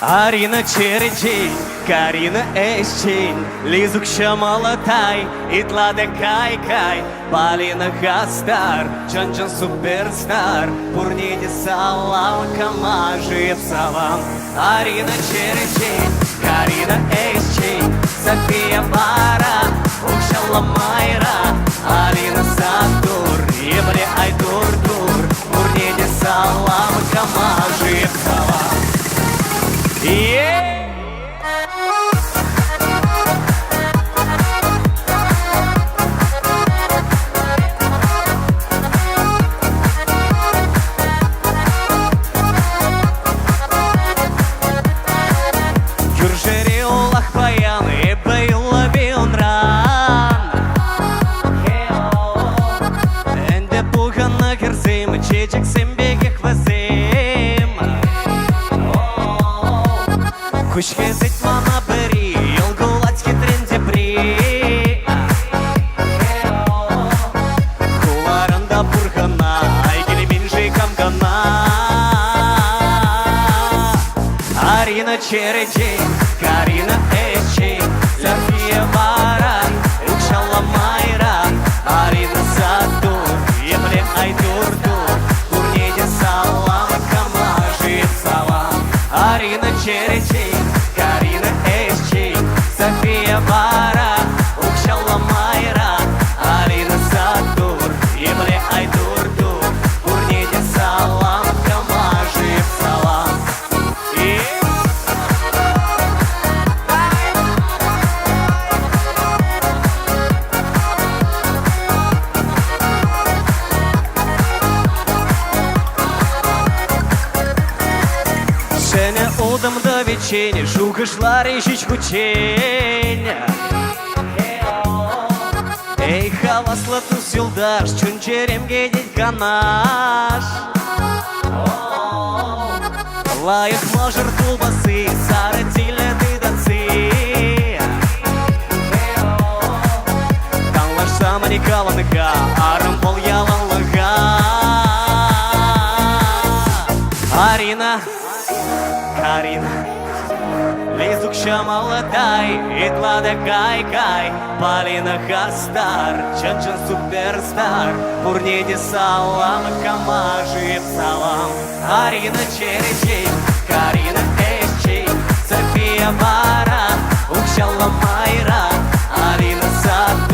Арина Черечень, Карина Эшчень, Лизукша Молотай, Итлада Кай-Кай, Полина Хастар, Чон-Чон Суперстар, Пурниди Салам, Камажиев Салам. Арина Черечень, Карина Эшчень, София Бара, Укшала Майра, Алина Сатур, Ебли Айдур-Тур, Пурниди Салам, Камажиев Салам. Юржери улах паяны, бейла бионран. Энде пухана герзим, чечек симбеге хвазим. Kuş gezit mana beri, yolgulat gitrin debri. Kularında burgana, aygili minji kamgana. Arina Черечень, Карина Эшчень, София Бара, Укшала Майра, Алина Сатур, Ебли Айдур-Тур, Пурниди Салам, Камажиев Салам. Арина Черечень, Карина Эшчень, София Бара, Укшала Майра, Алина Сатур, Ебли Айдур-Тур, Пурниди Салам, Камажиев Салам. Женя удом до вечени, шука шла речечку чень. Эй, хавасла ту сюлдаш, чунчерем гедить канаш. Лаях можер тулбасы, сары тиле дыдацы. Канлаш сама не каланга, арам пол яланлага. Арина, Карина, Лизукша Молотай, Итлада Кай-Кай, Полина Хастар, Чон-Чон Суперстар, Пурниди Салам, Камажиев Салам. Арина Черечень, Карина Эшчень, София Бара, Укшала Майра, Алина Сатур.